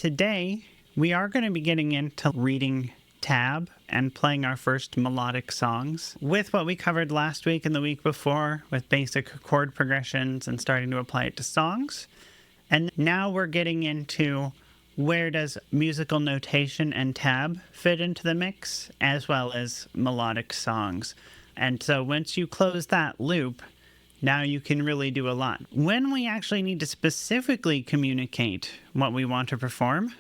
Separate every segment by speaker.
Speaker 1: Today, we are going to be getting into reading tab and playing our first melodic songs with what we covered last week and the week before with basic chord progressions and starting to apply it to songs. And now we're getting into where does musical notation and tab fit into the mix, as well as melodic songs. And so once you close that loop, now you can really do a lot. When we actually need to specifically communicate what we want to perform,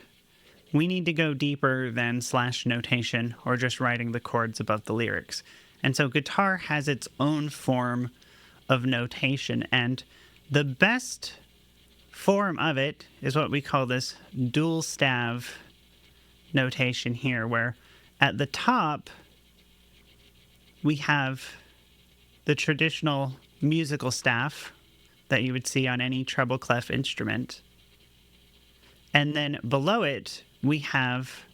Speaker 1: we need to go deeper than slash notation or just writing the chords above the lyrics. And so guitar has its own form of notation, and the best form of it is what we call this dual staff notation here, where at the top we have the traditional musical staff that you would see on any treble clef instrument. And then below it, we have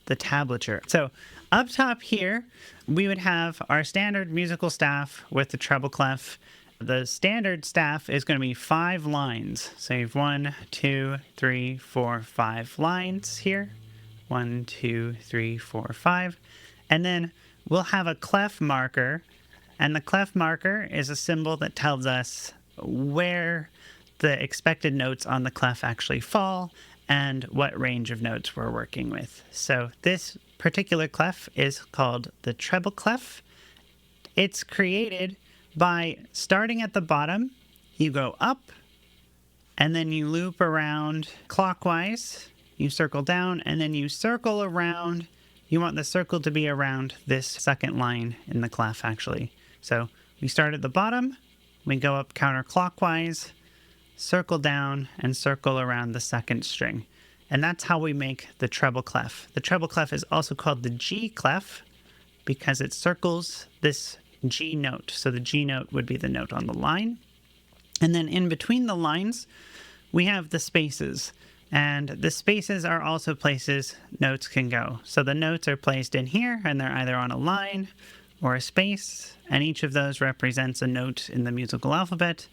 Speaker 1: the tablature. So up top here, we would have our standard musical staff with the treble clef. The standard staff is going to be 5 lines. So you have 1, 2, 3, 4, 5 lines here. 1, 2, 3, 4, 5. And then we'll have a clef marker. And the clef marker is a symbol that tells us where the expected notes on the clef actually fall and what range of notes we're working with. So this particular clef is called the treble clef. It's created by starting at the bottom, you go up, and then you loop around clockwise, you circle down, and then you circle around. You want the circle to be around this second line in the clef, actually. So we start at the bottom, we go up counterclockwise, circle down, and circle around the second string. And that's how we make the treble clef. The treble clef is also called the G clef because it circles this G note. So the G note would be the note on the line. And then in between the lines, we have the spaces. And the spaces are also places notes can go. So the notes are placed in here, and they're either on a line or a space, and each of those represents a note in the musical alphabet.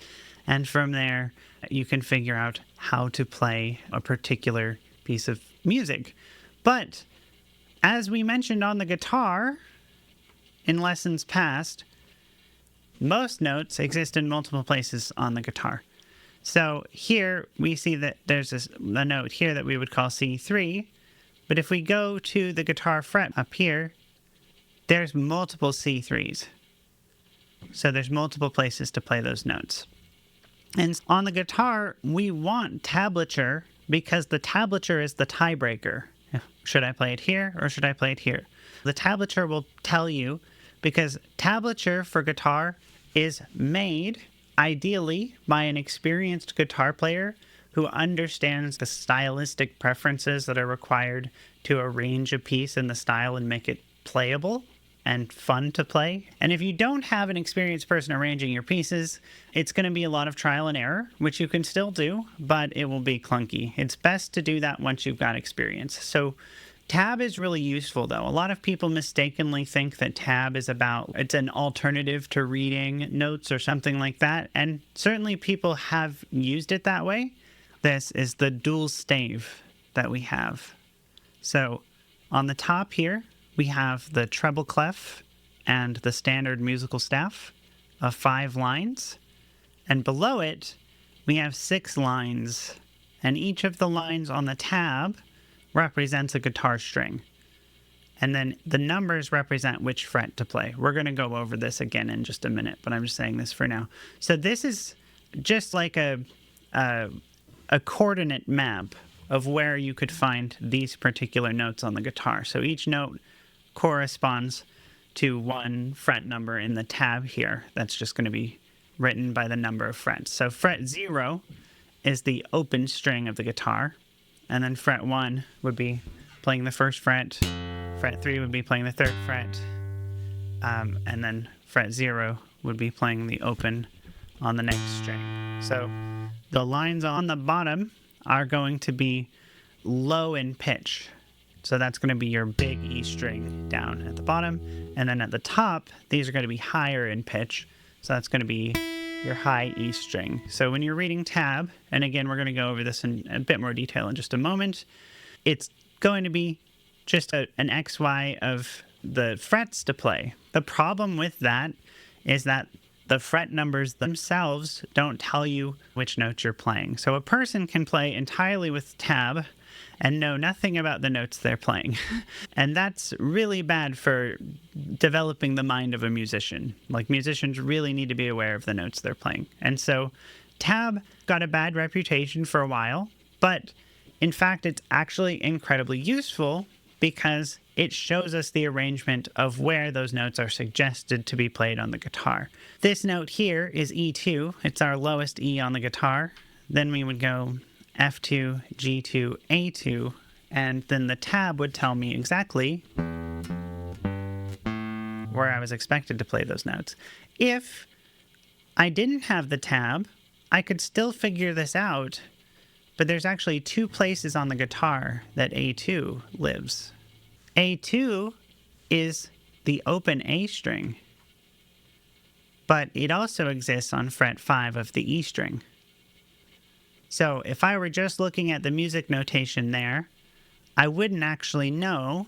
Speaker 1: And from there, you can figure out how to play a particular piece of music. But as we mentioned on the guitar in lessons past, most notes exist in multiple places on the guitar. So here we see that there's a note here that we would call C3, but if we go to the guitar fret up here, there's multiple C3s. So there's multiple places to play those notes. And on the guitar, we want tablature because the tablature is the tiebreaker. Should I play it here or should I play it here? The tablature will tell you, because tablature for guitar is made ideally by an experienced guitar player who understands the stylistic preferences that are required to arrange a piece in the style and make it playable and fun to play. And if you don't have an experienced person arranging your pieces, it's going to be a lot of trial and error, which you can still do, but it will be clunky. It's best to do that once you've got experience. So tab is really useful, though. A lot of people mistakenly think that tab is it's an alternative to reading notes or something like that, and certainly people have used it that way. This is the dual stave that we have. So on the top here, we have the treble clef and the standard musical staff of 5 lines. And below it, we have 6 lines. And each of the lines on the tab represents a guitar string. And then the numbers represent which fret to play. We're going to go over this again in just a minute, but I'm just saying this for now. So this is just like a coordinate map of where you could find these particular notes on the guitar. So each note corresponds to one fret number in the tab here. That's just going to be written by the number of frets. So fret 0 is the open string of the guitar, and then fret 1 would be playing the first fret, fret 3 would be playing the third fret, and then fret 0 would be playing the open on the next string. So the lines on the bottom are going to be low in pitch. So that's going to be your big E string down at the bottom. And then at the top, these are going to be higher in pitch. So that's going to be your high E string. So when you're reading tab, and again, we're going to go over this in a bit more detail in just a moment, it's going to be just an XY of the frets to play. The problem with that is that the fret numbers themselves don't tell you which notes you're playing. So a person can play entirely with tab and know nothing about the notes they're playing. And that's really bad for developing the mind of a musician. Like, musicians really need to be aware of the notes they're playing. And so tab got a bad reputation for a while, but in fact, it's actually incredibly useful because it shows us the arrangement of where those notes are suggested to be played on the guitar. This note here is E2. It's our lowest E on the guitar. Then we would go F2, G2, A2, and then the tab would tell me exactly where I was expected to play those notes. If I didn't have the tab, I could still figure this out, but there's actually 2 places on the guitar that A2 lives. A2 is the open A string, but it also exists on fret 5 of the E string. So if I were just looking at the music notation there, I wouldn't actually know,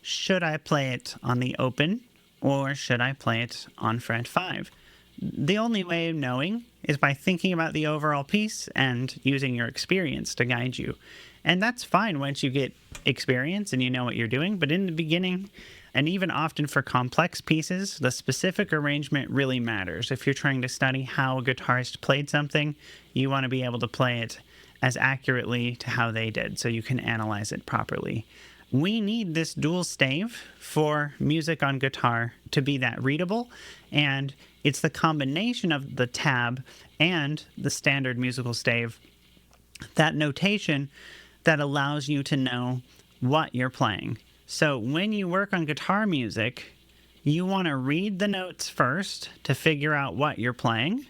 Speaker 1: should I play it on the open or should I play it on fret 5? The only way of knowing is by thinking about the overall piece and using your experience to guide you. And that's fine once you get experience and you know what you're doing. But in the beginning, and even often for complex pieces, the specific arrangement really matters. If you're trying to study how a guitarist played something, you want to be able to play it as accurately to how they did so you can analyze it properly. We need this dual stave for music on guitar to be that readable, and it's the combination of the tab and the standard musical stave, that notation, that allows you to know what you're playing. So when you work on guitar music, you want to read the notes first to figure out what you're playing,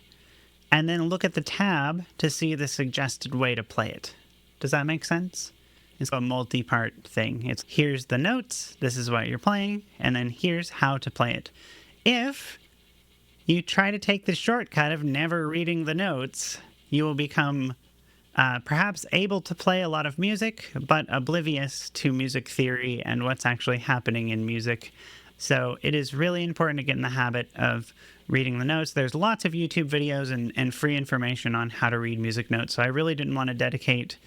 Speaker 1: and then look at the tab to see the suggested way to play it. Does that make sense? It's a multi-part thing. It's here's the notes, this is what you're playing, and then here's how to play it. If you try to take the shortcut of never reading the notes, you will become perhaps able to play a lot of music, but oblivious to music theory and what's actually happening in music. So it is really important to get in the habit of reading the notes. There's lots of YouTube videos and free information on how to read music notes, so I really didn't want to dedicate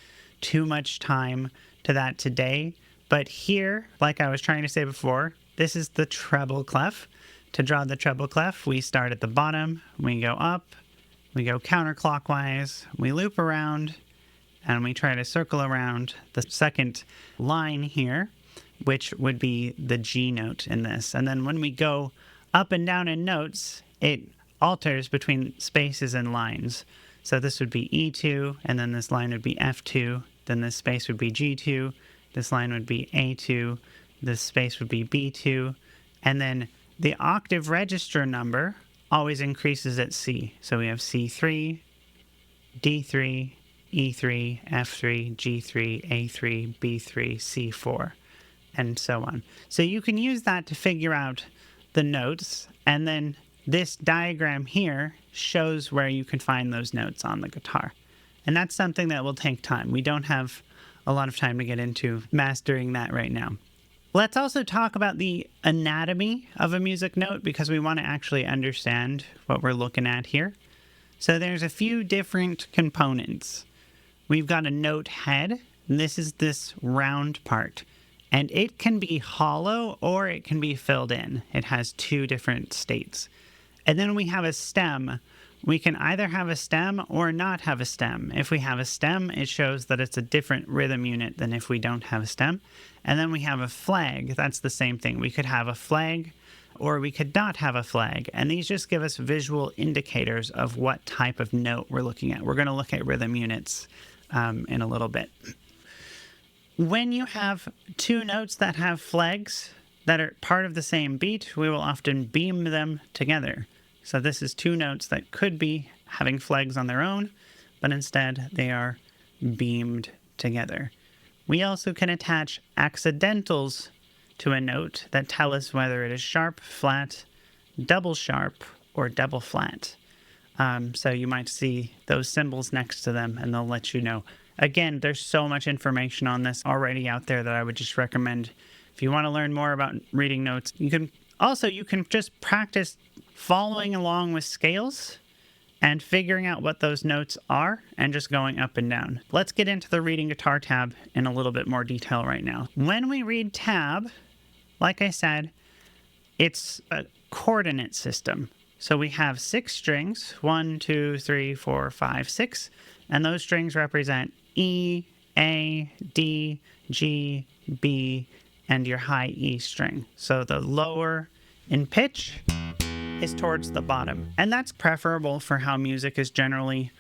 Speaker 1: too much time to that today. But here, like I was trying to say before, this is the treble clef. To draw the treble clef, we start at the bottom, we go up, we go counterclockwise, we loop around, and we try to circle around the second line here, which would be the G note in this. And then when we go up and down in notes, it alters between spaces and lines. So this would be E2, and then this line would be F2, then this space would be G2, this line would be A2, this space would be B2, and then the octave register number always increases at C. So we have C3, D3, E3, F3, G3, A3, B3, C4, and so on. So you can use that to figure out the notes, and then this diagram here shows where you can find those notes on the guitar. And that's something that will take time. We don't have a lot of time to get into mastering that right now. Let's also talk about the anatomy of a music note, because we want to actually understand what we're looking at here. So there's a few different components. We've got a note head, and this is this round part. And it can be hollow or it can be filled in. It has 2 different states. And then we have a stem. We can either have a stem or not have a stem. If we have a stem, it shows that it's a different rhythm unit than if we don't have a stem. And then we have a flag. That's the same thing. We could have a flag or we could not have a flag. And these just give us visual indicators of what type of note we're looking at. We're going to look at rhythm units in a little bit. When you have 2 notes that have flags that are part of the same beat, we will often beam them together. So this is 2 notes that could be having flags on their own, but instead they are beamed together. We also can attach accidentals to a note that tell us whether it is sharp, flat, double sharp, or double flat. So you might see those symbols next to them, and they'll let you know Again, there's so much information on this already out there that I would just recommend. If you want to learn more about reading notes, you can just practice following along with scales and figuring out what those notes are and just going up and down. Let's get into the reading guitar tab in a little bit more detail right now. When we read tab, like I said, it's a coordinate system. So we have 6 strings, 1, 2, 3, 4, 5, 6, and those strings represent E, A, D, G, B, and your high E string. So the lower in pitch is towards the bottom. And that's preferable for how music is generally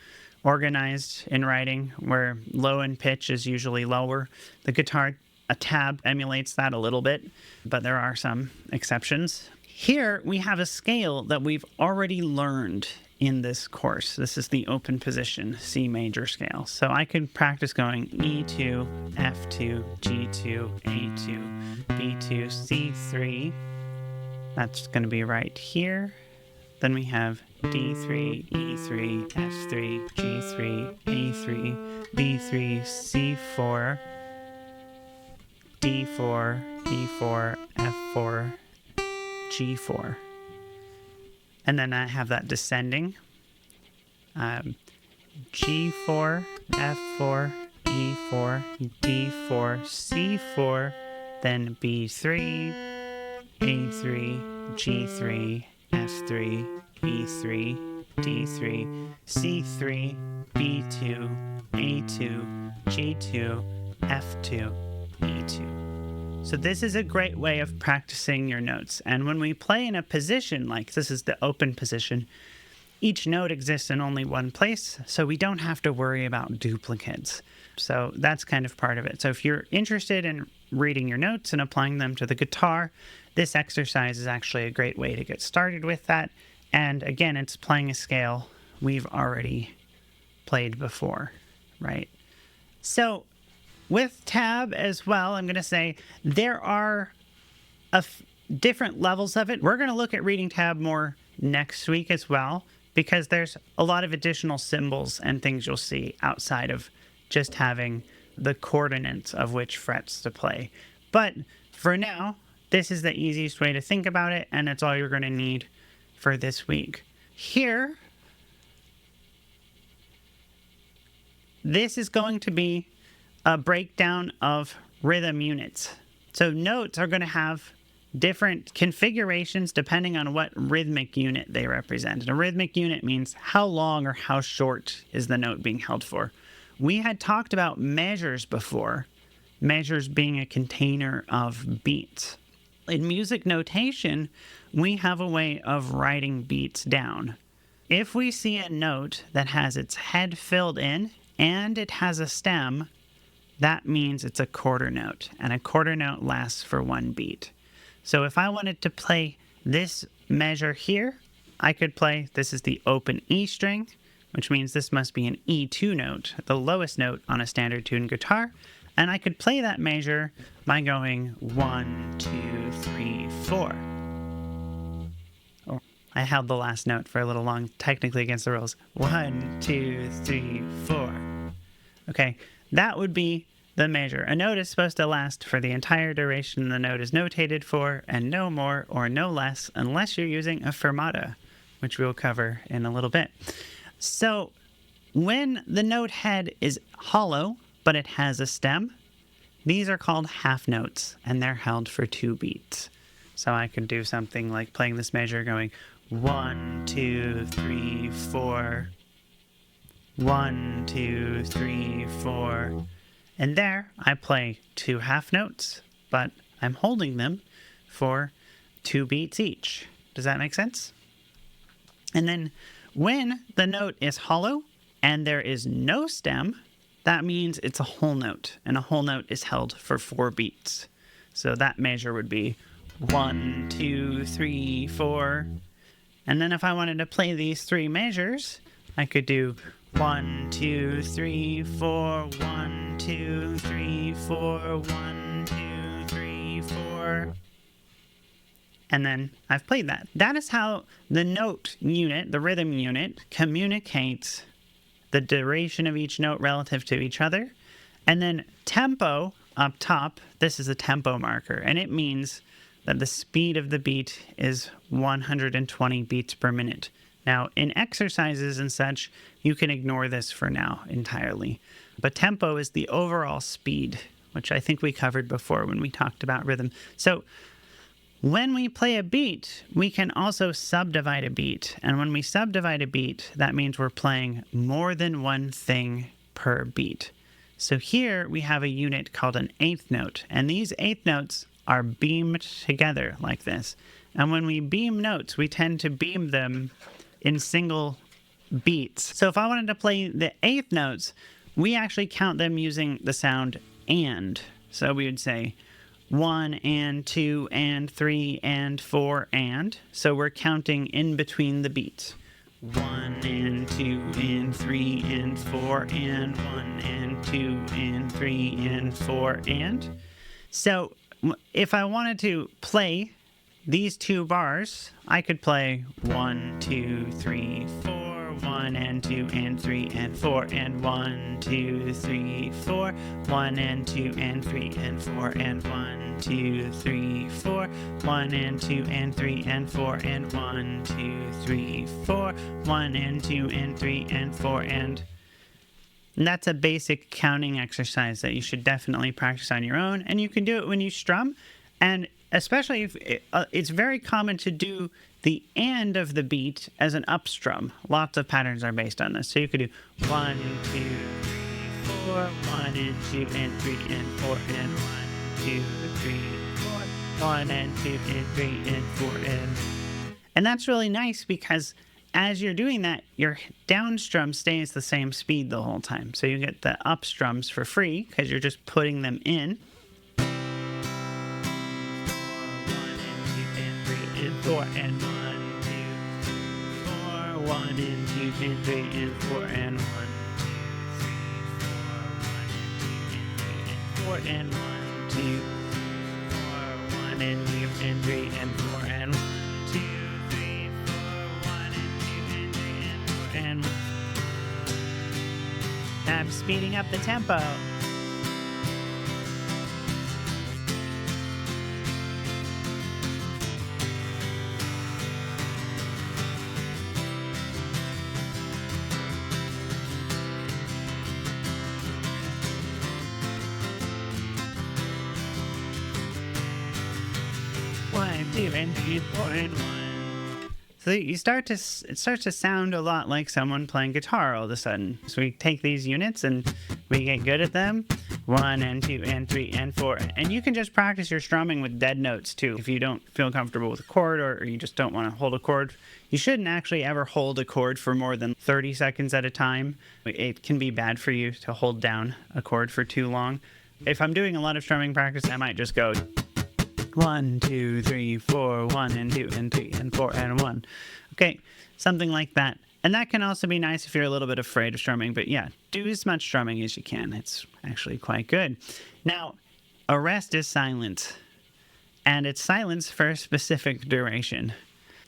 Speaker 1: organized in writing, where low in pitch is usually lower. The guitar, a tab emulates that a little bit, but there are some exceptions. Here we have a scale that we've already learned in this course. This is the open position C major scale. So I could practice going E2, F2, G2, A2, B2, C3. That's going to be right here. Then we have D3, E3, F3, G3, A3, B3, C4, D4, E4, F4, G4. And then I have that descending. G4, F4, E4, D4, C4, then B3, A3, G3, F3, E3, D3, C3, B2, A2, G2, F2, E2. So this is a great way of practicing your notes. And when we play in a position like this is the open position, each note exists in only one place, so we don't have to worry about duplicates. So that's kind of part of it. So if you're interested in reading your notes and applying them to the guitar, this exercise is actually a great way to get started with that. And again, it's playing a scale we've already played before, right? So with tab as well, I'm going to say there are different levels of it. We're going to look at reading tab more next week as well, because there's a lot of additional symbols and things you'll see outside of just having the coordinates of which frets to play. But for now, this is the easiest way to think about it, and it's all you're going to need for this week. Here, this is going to be a breakdown of rhythm units. So notes are going to have different configurations depending on what rhythmic unit they represent. And a rhythmic unit means how long or how short is the note being held for. We had talked about measures before, measures being a container of beats. In music notation, we have a way of writing beats down. If we see a note that has its head filled in and it has a stem, that means it's a quarter note, and a quarter note lasts for one beat. So if I wanted to play this measure here, I could play, this is the open E string, which means this must be an E2 note, the lowest note on a standard tuned guitar. And I could play that measure by going 1, 2, 3, 4. Oh, I held the last note for a little long, technically against the rules. 1, 2, 3, 4. Okay, that would be the measure. A note is supposed to last for the entire duration the note is notated for, and no more or no less unless you're using a fermata, which we'll cover in a little bit. So when the note head is hollow, but it has a stem, these are called half notes, and they're held for 2 beats. So I could do something like playing this measure going 1, 2, 3, 4, 1, 2, 3, 4. And there I play 2 half notes, but I'm holding them for 2 beats each. Does that make sense? And then when the note is hollow and there is no stem, that means it's a whole note, and a whole note is held for 4 beats. So that measure would be 1, 2, 3, 4. And then if I wanted to play these 3 measures, I could do 1, 2, 3, 4, 1, 2, 3, 4, 1, 2, 3, 4. And then I've played that. That is how the note unit, the rhythm unit, communicates the duration of each note relative to each other. And then tempo up top, this is a tempo marker, and it means that the speed of the beat is 120 beats per minute. Now, in exercises and such, you can ignore this for now entirely. But tempo is the overall speed, which I think we covered before when we talked about rhythm. So when we play a beat, we can also subdivide a beat. And when we subdivide a beat, that means we're playing more than one thing per beat. So here we have a unit called an eighth note, and these eighth notes are beamed together like this. And when we beam notes, we tend to beam them in single beats. So if I wanted to play the eighth notes, we actually count them using the sound and. So we would say 1 and 2 and 3 and 4 and. So we're counting in between the beats. 1 and 2 and 3 and 4 and 1 and 2 and 3 and 4 and. So if I wanted to play these two bars, I could play 1, 2, 3, 4, 1 and 2 and 3 and 4 and 1, 2, 3, 4, 1 and 2 and 3 and 4 and 1, 2, 3, 4, 1 and 2 and 3 and 4 and 1, 2, 3, 4, 1 and 2 and 3 and 4 and that's a basic counting exercise that you should definitely practice on your own, and you can do it when you strum, and especially if it's very common to do the and of the beat as an up strum. Lots of patterns are based on this. So you could do 1, 2, 3, 4, 1 and 2 and 3 and 4 and 1, 2, 3, 4, 1 and 2 and 3 and 4 and that's really nice because as you're doing that, your down strum stays the same speed the whole time. So you get the up strums for free because you're just putting them in. 1 and 2 and 3 and 4 and 1, 2, 4, 1 and 2 and 3 and 4 and 1, 2, 3, 4, 1 and 2 and 3 and 4 and 1, 2, 4, 1 and 2 and 3 and 4 and 1. And I'm speeding up the tempo. One, 2, and 3, 4, and 1. So it starts to sound a lot like someone playing guitar all of a sudden. So we take these units and we get good at them. 1 and 2 and 3 and 4. And you can just practice your strumming with dead notes too. If you don't feel comfortable with a chord or you just don't want to hold a chord, you shouldn't actually ever hold a chord for more than 30 seconds at a time. It can be bad for you to hold down a chord for too long. If I'm doing a lot of strumming practice, I might just go 1, 2, 3, 4, 1 and 2 and 3 and 4 and 1. Okay, something like that. And that can also be nice if you're a little bit afraid of strumming, but yeah, do as much strumming as you can. It's actually quite good. Now, a rest is silent, and it's silence for a specific duration.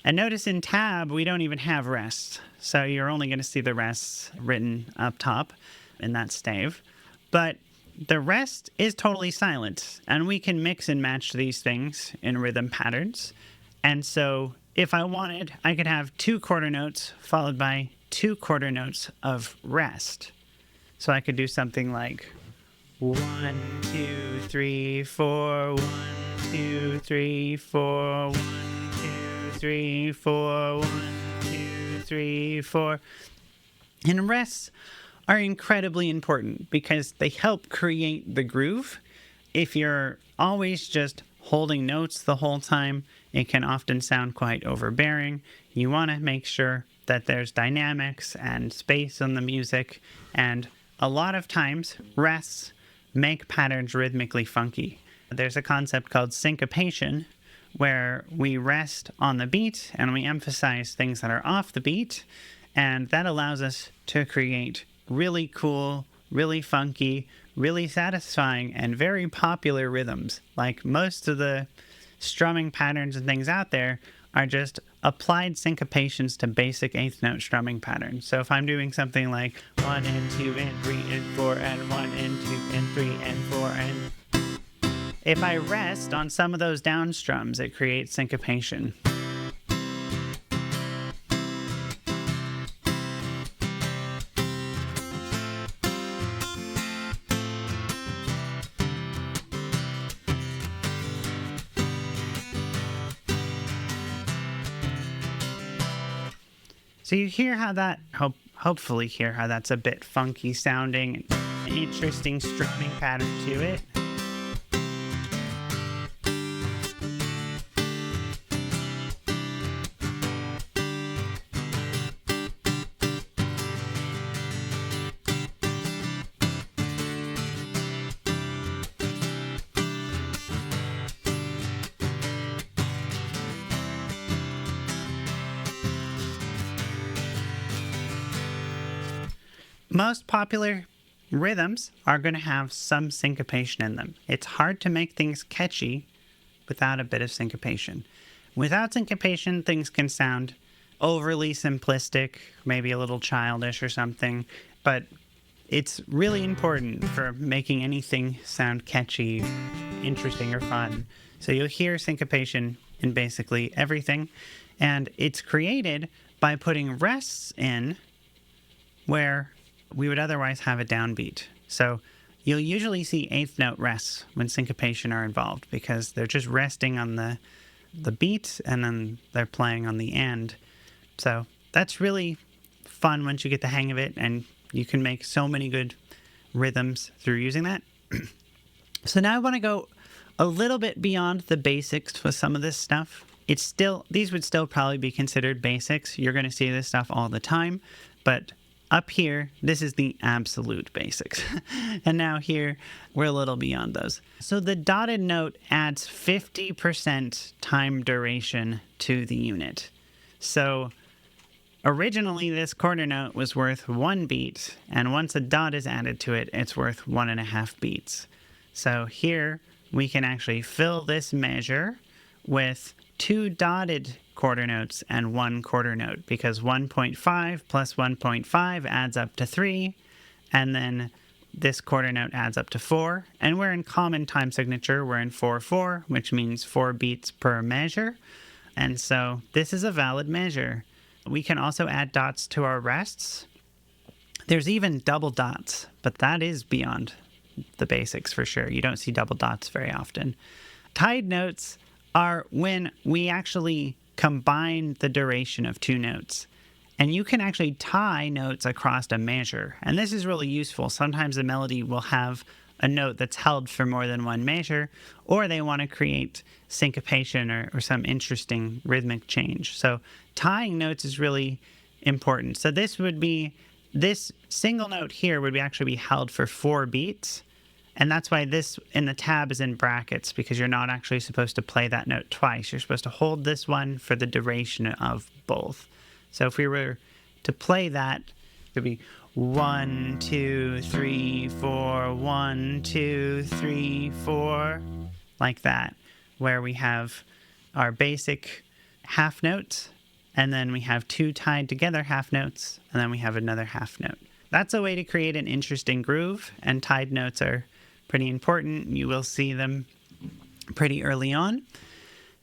Speaker 1: And notice in tab, we don't even have rests, so you're only going to see the rests written up top in that stave. But the rest is totally silent, and we can mix and match these things in rhythm patterns. And so if I wanted, I could have 2 quarter notes followed by 2 quarter notes of rest. So I could do something like 1, 2, 3, 4, 1, 2, 3, 4, 1, 2, 3, 4, 1, 2, 3, 4. And rests are incredibly important because they help create the groove. If you're always just holding notes the whole time, it can often sound quite overbearing. You want to make sure that there's dynamics and space in the music, and a lot of times rests make patterns rhythmically funky. There's a concept called syncopation where we rest on the beat and we emphasize things that are off the beat, and that allows us to create really cool, really funky, really satisfying, and very popular rhythms. Like most of the strumming patterns and things out there are just applied syncopations to basic eighth note strumming patterns. So if I'm doing something like 1 and 2 and 3 and 4 and 1 and 2 and 3 and 4 and... If I rest on some of those down strums, it creates syncopation. So you hear how that, hopefully hear how that's a bit funky sounding, an interesting strumming pattern to it. Most popular rhythms are going to have some syncopation in them. It's hard to make things catchy without a bit of syncopation. Without syncopation, things can sound overly simplistic, maybe a little childish or something, but it's really important for making anything sound catchy, interesting, or fun. So you'll hear syncopation in basically everything, and it's created by putting rests in where we would otherwise have a downbeat. So you'll usually see eighth note rests when syncopation are involved because they're just resting on the beat and then they're playing on the end. So that's really fun once you get the hang of it, and you can make so many good rhythms through using that. So now I want to go a little bit beyond the basics with some of this stuff. These would still probably be considered basics. You're going to see this stuff all the time, but up here, this is the absolute basics. And now here, we're a little beyond those. So the dotted note adds 50% time duration to the unit. So originally, this quarter note was worth 1 beat, and once a dot is added to it, it's worth 1.5 beats. So here, we can actually fill this measure with 2 dotted quarter notes and 1 quarter note, because 1.5 plus 1.5 adds up to 3, and then this quarter note adds up to 4, and we're in common time signature, we're in 4/4, which means 4 beats per measure, and so this is a valid measure. We can also add dots to our rests. There's even double dots, but that is beyond the basics for sure. You don't see double dots very often. Tied notes are when we actually combine the duration of 2 notes. And you can actually tie notes across a measure. And this is really useful. Sometimes a melody will have a note that's held for more than 1 measure, or they want to create syncopation or some interesting rhythmic change. So tying notes is really important. So this single note here would actually be held for 4 beats. And that's why this in the tab is in brackets, because you're not actually supposed to play that note twice. You're supposed to hold this one for the duration of both. So if we were to play that, it would be 1, 2, 3, 4, 1, 2, 3, 4, like that, where we have our basic half notes, and then we have 2 tied together half notes, and then we have another half note. That's a way to create an interesting groove, and tied notes are pretty important. You will see them pretty early on.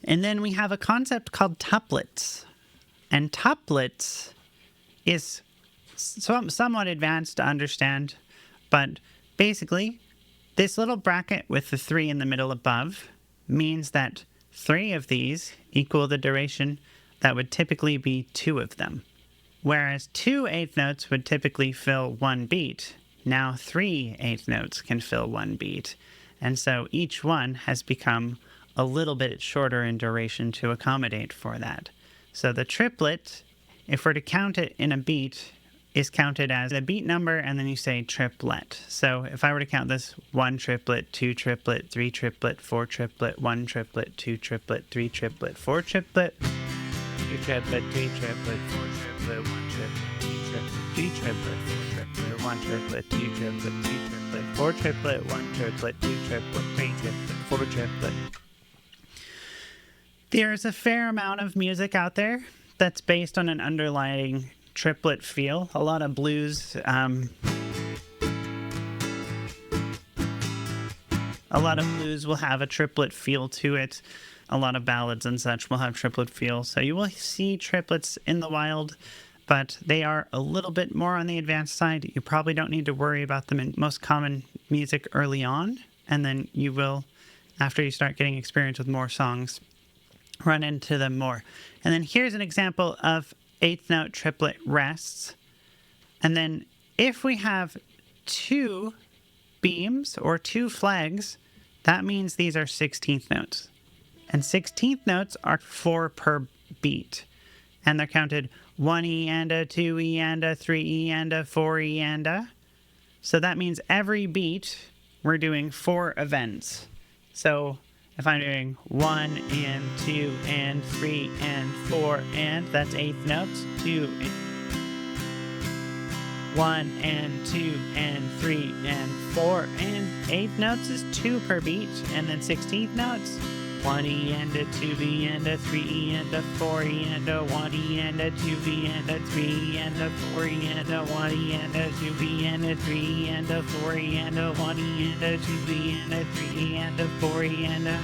Speaker 1: And then we have a concept called tuplets. And tuplets is somewhat advanced to understand, but basically this little bracket with the 3 in the middle above means that 3 of these equal the duration that would typically be 2 of them. Whereas 2 eighth notes would typically fill 1 beat, now 3 eighth notes can fill 1 beat. And so each one has become a little bit shorter in duration to accommodate for that. So the triplet, if we're to count it in a beat, is counted as a beat number, and then you say triplet. So if I were to count this, 1 triplet, 2 triplet, 3 triplet, 4 triplet, 1 triplet, 2 triplet, 3 triplet, 4 triplet, 2 triplet, 3 triplet, 4 triplet, 1 triplet, 2 triplet, 3 triplet, 4 triplet, 1 triplet, 2 triplet, 3 triplet, 4 triplet, 1 triplet, 2 triplet, 3 triplet, 4 triplet. There's a fair amount of music out there that's based on an underlying triplet feel. A lot of blues, will have a triplet feel to it. A lot of ballads and such will have triplet feel. So you will see triplets in the wild, but they are a little bit more on the advanced side. You probably don't need to worry about them in most common music early on, and then you will, after you start getting experience with more songs, run into them more. And then here's an example of eighth note triplet rests. And then if we have two beams or two flags, that means these are 16th notes. And 16th notes are 4 per beat. And they're counted 1 E and a, 2 E and a, 3 E and a, 4 E and a. So that means every beat we're doing 4 events. So if I'm doing 1 and 2 and 3 and 4 and, that's eighth notes. 2 and 1 and 2 and 3 and 4 and eighth notes is 2 per beat. And then 16th notes, 1 E and a, 2 E and a, 3 E and a, 4 E and a, 1 E and a, 2 E and a, 3 E and a, 4 E and a, 1 E and a, 2 E and a, 3 E and a, 4 E and a, 1 E and a, 2 E and a, 3 E and a, 4 E and a,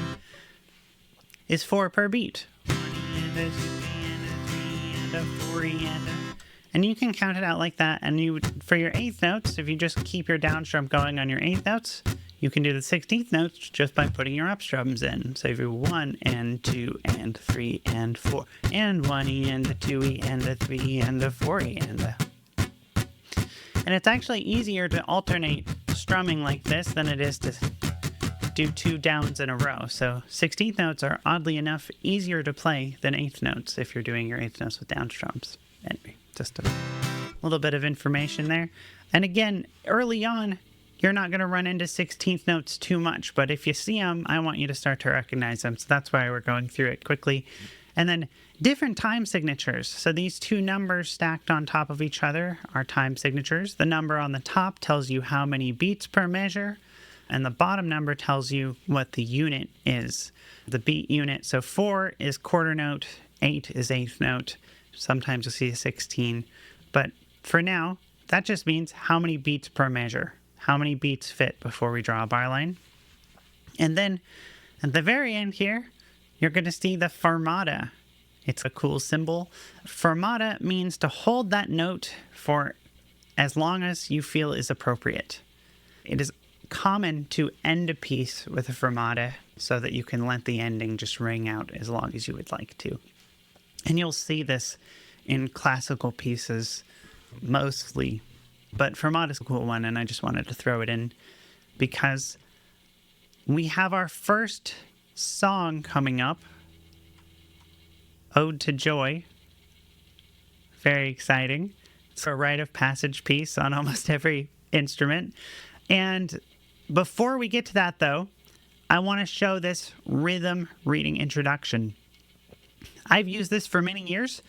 Speaker 1: is 4 per beat. 1 E and a, 2 E and a, 3 E and a, 4 E and a. And you can count it out like that. And you, for your eighth notes, if you just keep your downstrum going on your eighth notes, you can do the 16th notes just by putting your upstrums in. So if you're 1 and 2 and 3 and 4 and 1 E and a 2 E and a 3 E and a 4 E and a. And it's actually easier to alternate strumming like this than it is to do 2 downs in a row. So 16th notes are oddly enough easier to play than eighth notes if you're doing your eighth notes with downstrums. Anyway, just a little bit of information there. And again, early on, you're not going to run into 16th notes too much, but if you see them, I want you to start to recognize them. So that's why we're going through it quickly. And then different time signatures. So these 2 numbers stacked on top of each other are time signatures. The number on the top tells you how many beats per measure, and the bottom number tells you what the unit is, the beat unit. So 4 is quarter note, 8 is eighth note. Sometimes you'll see a 16, but for now, that just means how many beats per measure. How many beats fit before we draw a bar line. And then at the very end here, you're going to see the fermata. It's a cool symbol. Fermata means to hold that note for as long as you feel is appropriate. It is common to end a piece with a fermata so that you can let the ending just ring out as long as you would like to. And you'll see this in classical pieces mostly. But fermata's a cool one, and I just wanted to throw it in because we have our first song coming up, Ode to Joy. Very exciting. It's a Rite of Passage piece on almost every instrument. And before we get to that, though, I want to show this rhythm reading introduction. I've used this for many years,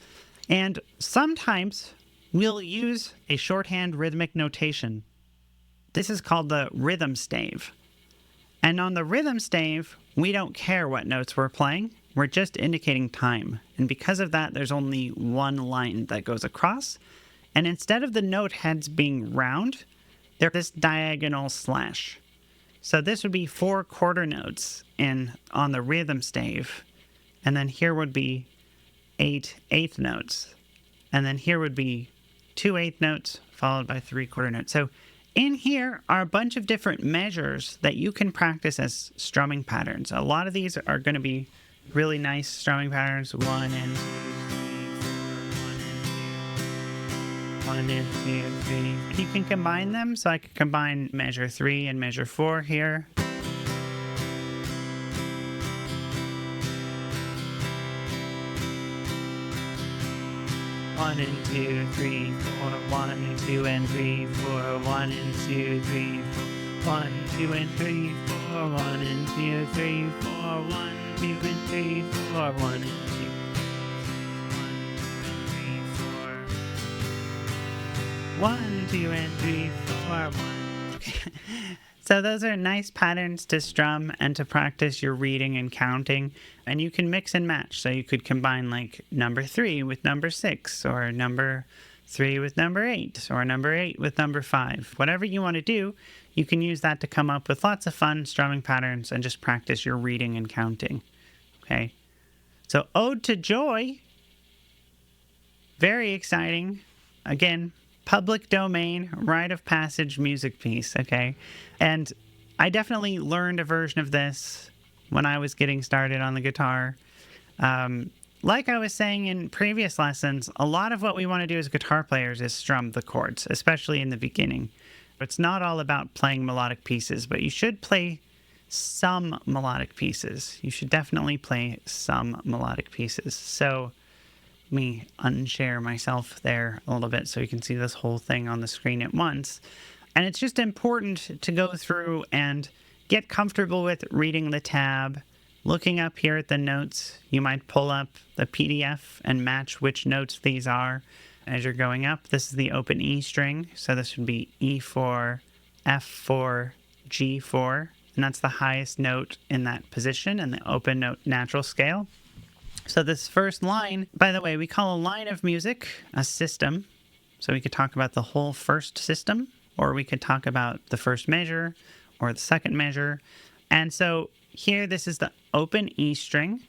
Speaker 1: and sometimes we'll use a shorthand rhythmic notation. This is called the rhythm stave. And on the rhythm stave, we don't care what notes we're playing. We're just indicating time. And because of that, there's only one line that goes across. And instead of the note heads being round, they're this diagonal slash. So this would be 4 quarter notes on the rhythm stave. And then here would be 8 eighth notes. And then here would be 2 eighth notes followed by 3 quarter notes. So in here are a bunch of different measures that you can practice as strumming patterns. A lot of these are going to be really nice strumming patterns. 1 and 2, 3, 4, 1 and 2, 3. You can combine them. So I could combine measure 3 and measure 4 here. 1 and 2, 3, 4, 1 and 2 and 3, 4, 1 and 2, 3, 4, 1, 2 and 3, 4, 1 and 2, 3, 4, 1, 2 and 3, 4, 1 and 2, 1, 2 and 3, 4, 1. So those are nice patterns to strum and to practice your reading and counting. And you can mix and match. So you could combine like number 3 with number 6, or number 3 with number 8, or number 8 with number 5. Whatever you want to do, you can use that to come up with lots of fun strumming patterns and just practice your reading and counting. Okay. So Ode to Joy. Very exciting. Again, public domain, Rite of Passage music piece, okay? And I definitely learned a version of this when I was getting started on the guitar. Like I was saying in previous lessons, a lot of what we want to do as guitar players is strum the chords, especially in the beginning. It's not all about playing melodic pieces, but you should play some melodic pieces. You should definitely play some melodic pieces. So let me unshare myself there a little bit so you can see this whole thing on the screen at once. And it's just important to go through and get comfortable with reading the tab, looking up here at the notes. You might pull up the PDF and match which notes these are as you're going up. This is the open E string, so this would be E4, F4, G4, and that's the highest note in that position in the open note natural scale. So this first line, by the way, we call a line of music a system. So we could talk about the whole first system, or we could talk about the first measure or the second measure. And so here, this is the open E string.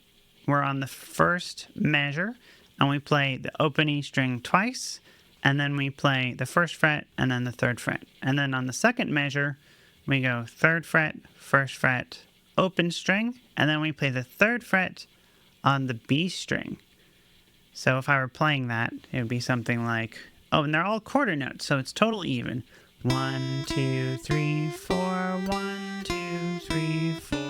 Speaker 1: We're on the first measure, and we play the open E string twice, and then we play the first fret and then the third fret. And then on the second measure, we go third fret, first fret, open string, and then we play the third fret on the B string. So if I were playing that, it would be something like, oh, and they're all quarter notes, so it's total even. 1, 2, 3, 4, 1, 2, 3, 4.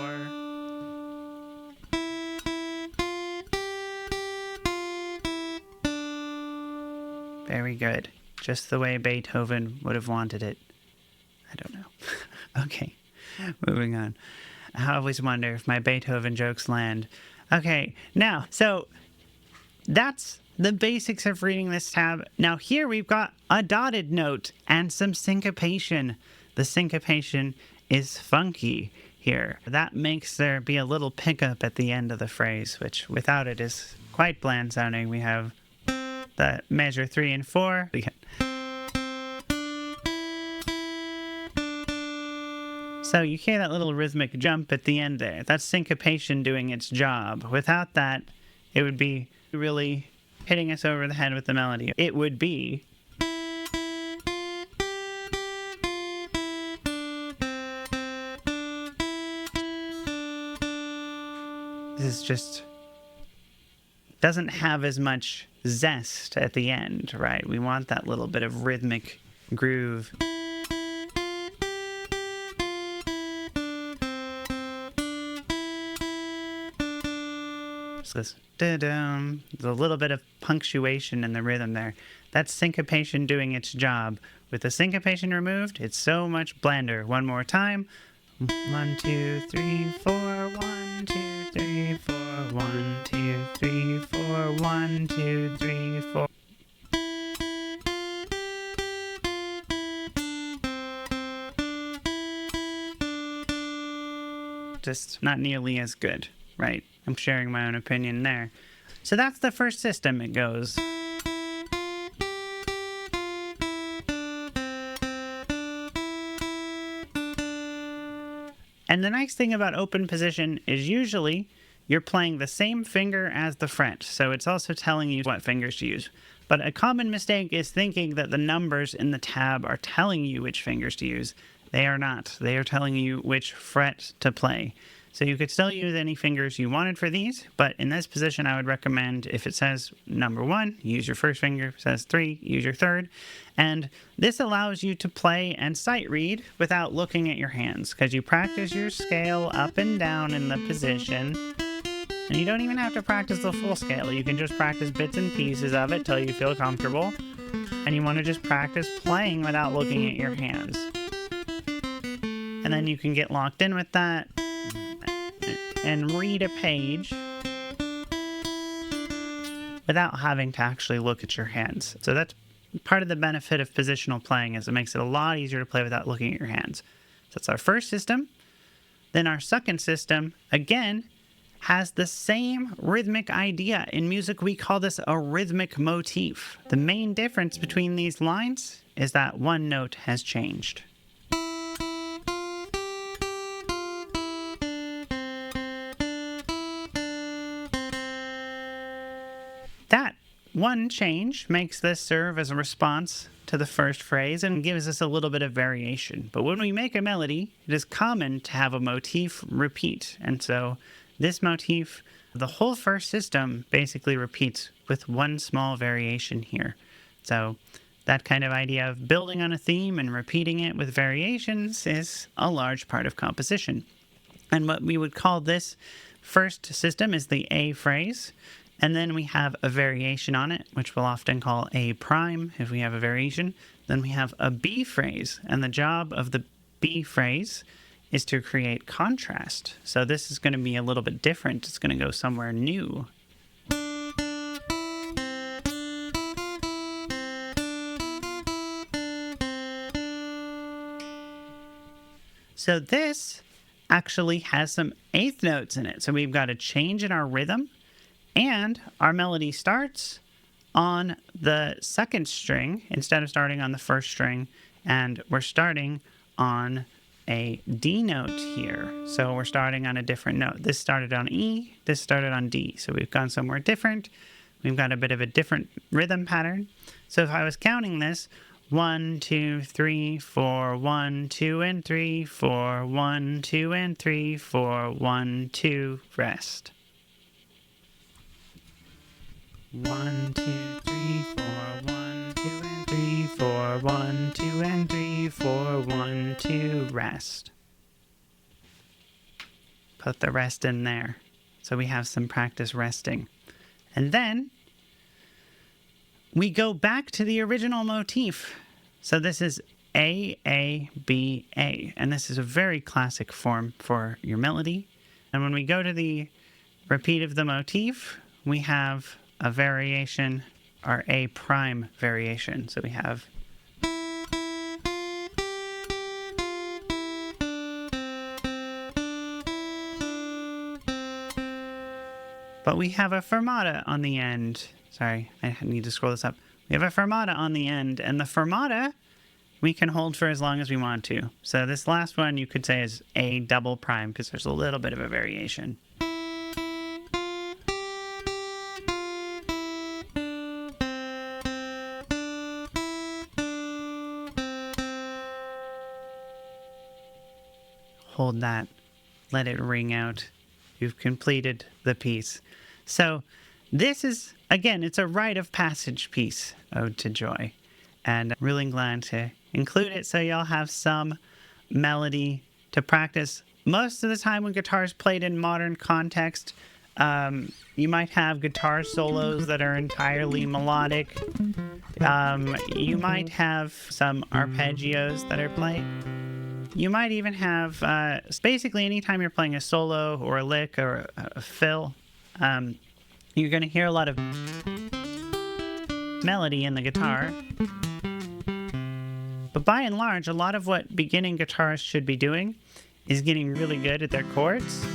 Speaker 1: Very good. Just the way Beethoven would have wanted it. I don't know. Okay, moving on. I always wonder if my Beethoven jokes land. Okay, now, so that's the basics of reading this tab. Now here we've got a dotted note and some syncopation. The syncopation is funky here. That makes there be a little pickup at the end of the phrase, which without it is quite bland sounding. We have the measure 3 and 4. So you hear that little rhythmic jump at the end there. That's syncopation doing its job. Without that, it would be really hitting us over the head with the melody. It would be... This is just... doesn't have as much zest at the end, right? We want that little bit of rhythmic groove. This da-dum, there's a little bit of punctuation in the rhythm there. That's syncopation doing its job. With the syncopation removed, it's so much blander. One more time. 1, 2, 3, 4, 1, 2, 3, 4, 1, 2, 3, 4, 1, 2, 3, 4. Just not nearly as good, right? I'm sharing my own opinion there. So that's the first system it goes. And the nice thing about open position is usually you're playing the same finger as the fret, so it's also telling you what fingers to use. But a common mistake is thinking that the numbers in the tab are telling you which fingers to use. They are not. They are telling you which fret to play. So you could still use any fingers you wanted for these, but in this position I would recommend, if it says number 1, use your first finger. If it says 3, use your third. And this allows you to play and sight read without looking at your hands, because you practice your scale up and down in the position. And you don't even have to practice the full scale. You can just practice bits and pieces of it till you feel comfortable. And you want to just practice playing without looking at your hands. And then you can get locked in with that and read a page without having to actually look at your hands. So that's part of the benefit of positional playing, is it makes it a lot easier to play without looking at your hands. that's our first system. Then our second system, again, has the same rhythmic idea. In music, we call this a rhythmic motif. The main difference between these lines is that one note has changed. That one change makes this serve as a response to the first phrase and gives us a little bit of variation. But when we make a melody, it is common to have a motif repeat. And so this motif, the whole first system basically repeats with one small variation here. So that kind of idea of building on a theme and repeating it with variations is a large part of composition. And what we would call this first system is the A phrase. And then we have a variation on it, which we'll often call A prime if we have a variation. Then we have a B phrase, and the job of the B phrase is to create contrast. So this is going to be a little bit different. It's going to go somewhere new. So this actually has some eighth notes in it. So we've got a change in our rhythm. And our melody starts on the second string instead of starting on the first string. And we're starting on a D note here. So we're starting on a different note. This started on E, this started on D. So we've gone somewhere different. We've got a bit of a different rhythm pattern. So if I was counting this, 1, 2, 3, 4, 1, 2, and 3, 4, 1, 2, and 3, 4, 1, 2, rest. 1, 2, 3, 4, 1, 2, and 3, 4, 1, 2, and 3, 4, 1, 2, rest. Put the rest in there. So we have some practice resting. And then we go back to the original motif. So this is A, A, B, A. And this is a very classic form for your melody. And when we go to the repeat of the motif, we have a variation, our A prime variation. So we have but we have a fermata on the end. Sorry, I need to scroll this up. We have a fermata on the end, and the fermata we can hold for as long as we want to. So this last one you could say is A double prime because there's a little bit of a variation. Hold that, let it ring out. You've completed the piece. So this is, again, it's a Rite of Passage piece, Ode to Joy. And I'm really glad to include it so y'all have some melody to practice. Most of the time when guitar is played in modern context, you might have guitar solos that are entirely melodic. You might have some arpeggios that are played. You might even have, basically anytime you're playing a solo or a lick or a fill, you're going to hear a lot of melody in the guitar. But by and large, a lot of what beginning guitarists should be doing is getting really good at their chords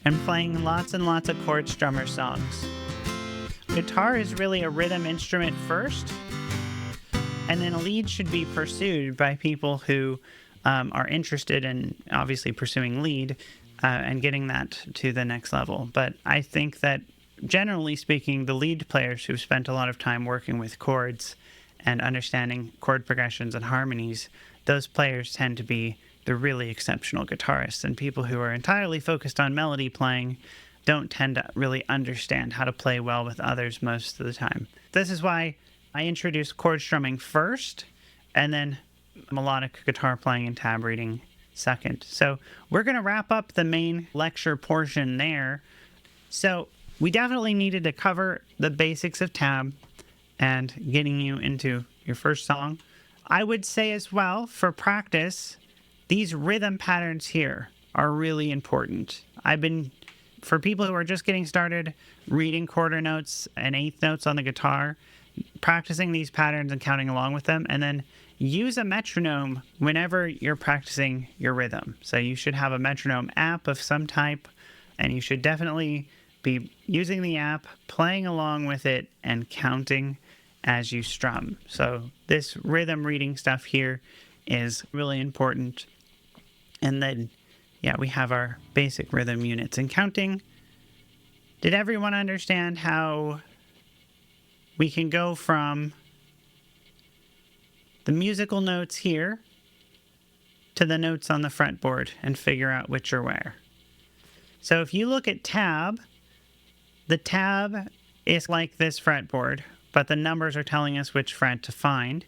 Speaker 1: and playing lots and lots of chord strummer songs. Guitar is really a rhythm instrument first, and then a lead should be pursued by people who are interested in obviously pursuing lead and getting that to the next level. But I think that generally speaking, the lead players who've spent a lot of time working with chords and understanding chord progressions and harmonies, those players tend to be the really exceptional guitarists. And people who are entirely focused on melody playing don't tend to really understand how to play well with others most of the time. This is why I introduced chord strumming first, and then melodic guitar playing and tab reading second. So we're going to wrap up the main lecture portion there. So we definitely needed to cover the basics of tab and getting you into your first song. I would say as well, for practice, these rhythm patterns here are really important. For people who are just getting started, reading quarter notes and eighth notes on the guitar, practicing these patterns and counting along with them, and then use a metronome whenever you're practicing your rhythm. So you should have a metronome app of some type, and you should definitely be using the app, playing along with it, and counting as you strum. So this rhythm reading stuff here is really important. And then, yeah, we have our basic rhythm units and counting. Did everyone understand how we can go from the musical notes here to the notes on the fretboard and figure out which are where? So if you look at tab, the tab is like this fretboard, but the numbers are telling us which fret to find.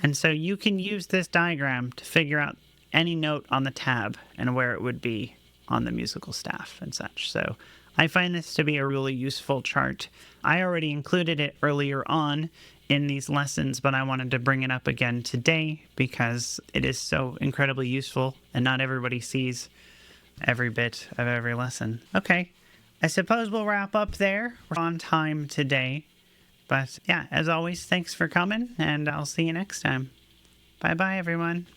Speaker 1: And so you can use this diagram to figure out any note on the tab and where it would be on the musical staff and such. So I find this to be a really useful chart. I already included it earlier on in these lessons, but I wanted to bring it up again today because it is so incredibly useful and not everybody sees every bit of every lesson. Okay, I suppose we'll wrap up there. We're on time today. But yeah, as always, thanks for coming, and I'll see you next time. Bye-bye, everyone.